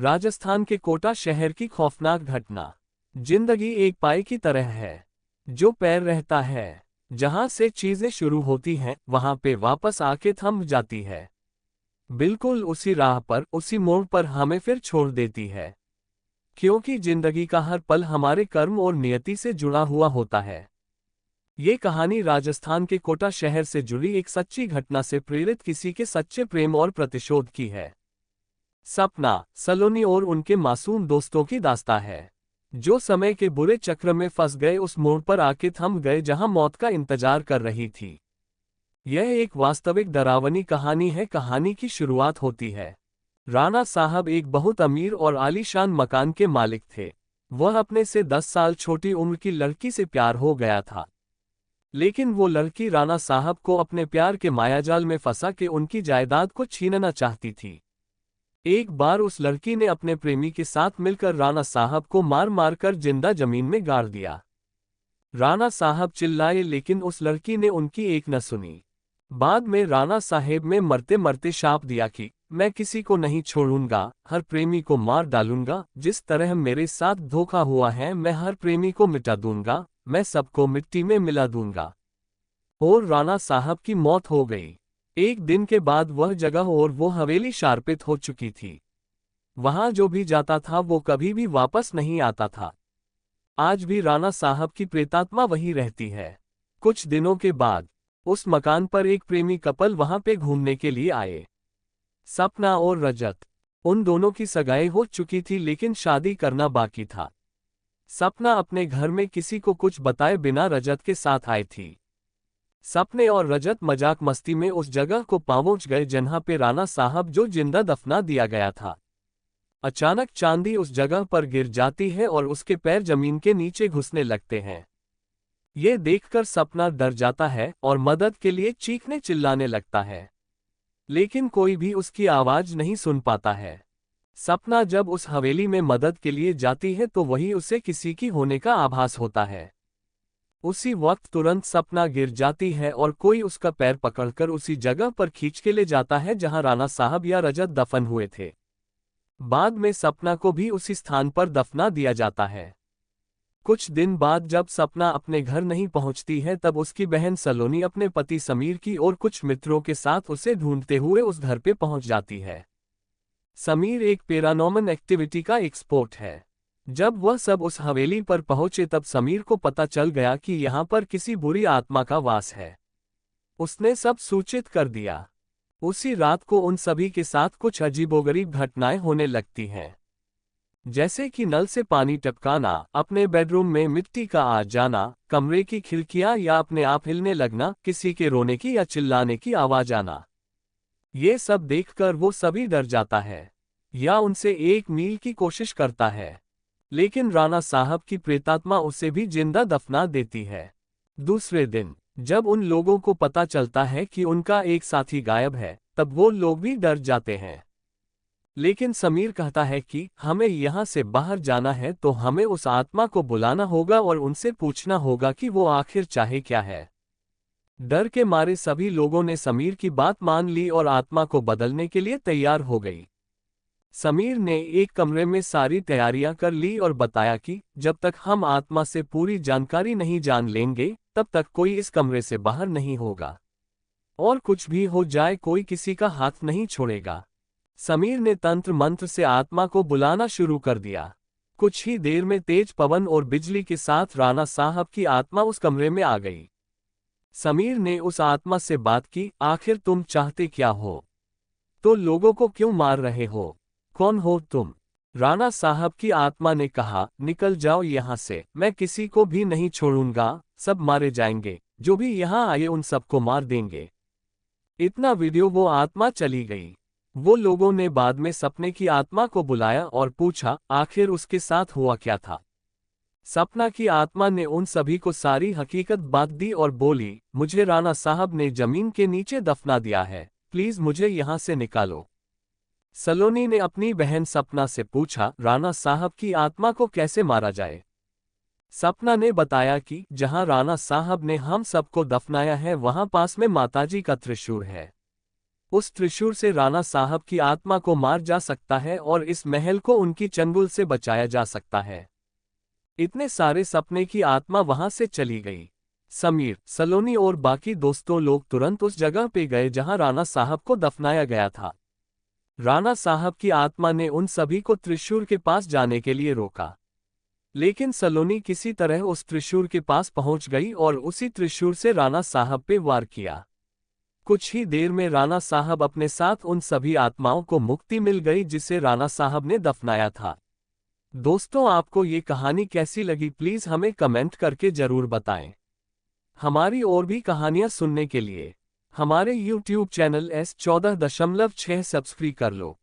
राजस्थान के कोटा शहर की खौफनाक घटना। जिंदगी एक पाए की तरह है, जो पैर रहता है। जहां से चीजें शुरू होती हैं वहां पे वापस आके थम जाती है। बिल्कुल उसी राह पर, उसी मोड़ पर हमें फिर छोड़ देती है। क्योंकि जिंदगी का हर पल हमारे कर्म और नियति से जुड़ा हुआ होता है। ये कहानी राजस्थान के कोटा शहर से जुड़ी एक सच्ची घटना से प्रेरित किसी के सच्चे प्रेम और प्रतिशोध की है। सपना, सलोनी और उनके मासूम दोस्तों की दास्तां है, जो समय के बुरे चक्र में फंस गए उस मोड़ पर आके थम गए जहां मौत का इंतजार कर रही थी। यह एक वास्तविक डरावनी कहानी है। कहानी की शुरुआत होती है। राणा साहब एक बहुत अमीर और आलीशान मकान के मालिक थे। वह अपने से 10 साल छोटी उम्र की लड़की से प्यार हो गया था। लेकिन वो लड़की राणा साहब को अपने प्यार के मायाजाल में फंसा के उनकी जायदाद को छीनना चाहती थी। एक बार उस लड़की ने अपने प्रेमी के साथ मिलकर राणा साहब को मार मार कर जिंदा जमीन में गाड़ दिया। राणा साहब चिल्लाए लेकिन उस लड़की ने उनकी एक न सुनी। बाद में राणा साहेब में मरते मरते शाप दिया कि मैं किसी को नहीं छोड़ूंगा, हर प्रेमी को मार डालूंगा। जिस तरह मेरे साथ धोखा हुआ है मैं हर प्रेमी को मिटा दूंगा, मैं सबको मिट्टी में मिला दूंगा। और राणा साहब की मौत हो गई। एक दिन के बाद वह जगह और वो हवेली शार्पित हो चुकी थी। वहां जो भी जाता था वो कभी भी वापस नहीं आता था। आज भी राणा साहब की प्रेतात्मा वहीं रहती है। कुछ दिनों के बाद उस मकान पर एक प्रेमी कपल वहां पे घूमने के लिए आए। सपना और रजत। उन दोनों की सगाई हो चुकी थी लेकिन शादी करना बाकी था। सपना अपने घर में किसी को कुछ बताए बिना रजत के साथ आई थी। सपने और रजत मजाक मस्ती में उस जगह को पहुंच गए जहां पे राणा साहब जो जिंदा दफना दिया गया था। अचानक चांदी उस जगह पर गिर जाती है और उसके पैर जमीन के नीचे घुसने लगते हैं। ये देखकर सपना डर जाता है और मदद के लिए चीखने चिल्लाने लगता है, लेकिन कोई भी उसकी आवाज नहीं सुन पाता है। सपना जब उस हवेली में मदद के लिए जाती है तो वही उसे किसी की होने का आभास होता है। उसी वक्त तुरंत सपना गिर जाती है और कोई उसका पैर पकड़कर उसी जगह पर खींच के ले जाता है जहां राणा साहब या रजत दफन हुए थे। बाद में सपना को भी उसी स्थान पर दफना दिया जाता है। कुछ दिन बाद जब सपना अपने घर नहीं पहुंचती है तब उसकी बहन सलोनी अपने पति समीर की और कुछ मित्रों के साथ उसे ढूंढते हुए उस घर पे पहुंच जाती है। समीर एक पैरानॉर्मल एक्टिविटी का एक्सपर्ट है। जब वह सब उस हवेली पर पहुंचे तब समीर को पता चल गया कि यहाँ पर किसी बुरी आत्मा का वास है। उसने सब सूचित कर दिया। उसी रात को उन सभी के साथ कुछ अजीबोगरीब घटनाएं होने लगती हैं, जैसे कि नल से पानी टपकाना, अपने बेडरूम में मिट्टी का आ जाना, कमरे की खिड़कियां या अपने आप हिलने लगना, किसी के रोने की या चिल्लाने की आवाज आना। ये सब देखकर वो सभी डर जाता है या उनसे एक मील की कोशिश करता है, लेकिन राणा साहब की प्रेतात्मा उसे भी जिंदा दफना देती है। दूसरे दिन जब उन लोगों को पता चलता है कि उनका एक साथी गायब है तब वो लोग भी डर जाते हैं। लेकिन समीर कहता है कि हमें यहाँ से बाहर जाना है तो हमें उस आत्मा को बुलाना होगा और उनसे पूछना होगा कि वो आखिर चाहे क्या है। डर के मारे सभी लोगों ने समीर की बात मान ली और आत्मा को बदलने के लिए तैयार हो गई। समीर ने एक कमरे में सारी तैयारियां कर ली और बताया कि जब तक हम आत्मा से पूरी जानकारी नहीं जान लेंगे तब तक कोई इस कमरे से बाहर नहीं होगा, और कुछ भी हो जाए कोई किसी का हाथ नहीं छोड़ेगा। समीर ने तंत्र मंत्र से आत्मा को बुलाना शुरू कर दिया। कुछ ही देर में तेज पवन और बिजली के साथ राणा साहब की आत्मा उस कमरे में आ गई। समीर ने उस आत्मा से बात की, आखिर तुम चाहते क्या हो? तो लोगों को क्यों मार रहे हो? कौन हो तुम? राणा साहब की आत्मा ने कहा, निकल जाओ यहाँ से, मैं किसी को भी नहीं छोड़ूंगा, सब मारे जाएंगे, जो भी यहाँ आए उन सबको मार देंगे। इतना वीडियो वो आत्मा चली गई। वो लोगों ने बाद में सपने की आत्मा को बुलाया और पूछा आखिर उसके साथ हुआ क्या था। सपना की आत्मा ने उन सभी को सारी हकीकत बात दी और बोली, मुझे राणा साहब ने जमीन के नीचे दफना दिया है, प्लीज मुझे यहाँ से निकालो। सलोनी ने अपनी बहन सपना से पूछा, राणा साहब की आत्मा को कैसे मारा जाए? सपना ने बताया कि जहां राणा साहब ने हम सबको दफनाया है वहां पास में माताजी का त्रिशूल है। उस त्रिशूल से राणा साहब की आत्मा को मार जा सकता है और इस महल को उनकी चंगुल से बचाया जा सकता है। इतने सारे सपने की आत्मा वहां से चली गई। समीर, सलोनी और बाकी दोस्तों लोग तुरंत उस जगह पे गए जहां राणा साहब को दफनाया गया था। राणा साहब की आत्मा ने उन सभी को त्रिशूल के पास जाने के लिए रोका, लेकिन सलोनी किसी तरह उस त्रिशूल के पास पहुंच गई और उसी त्रिशूल से राणा साहब पे वार किया। कुछ ही देर में राणा साहब अपने साथ उन सभी आत्माओं को मुक्ति मिल गई जिसे राणा साहब ने दफनाया था। दोस्तों, आपको ये कहानी कैसी लगी प्लीज हमें कमेंट करके जरूर बताएं। हमारी और भी कहानियां सुनने के लिए हमारे YouTube चैनल S14.6 सब्सक्राइब कर लो।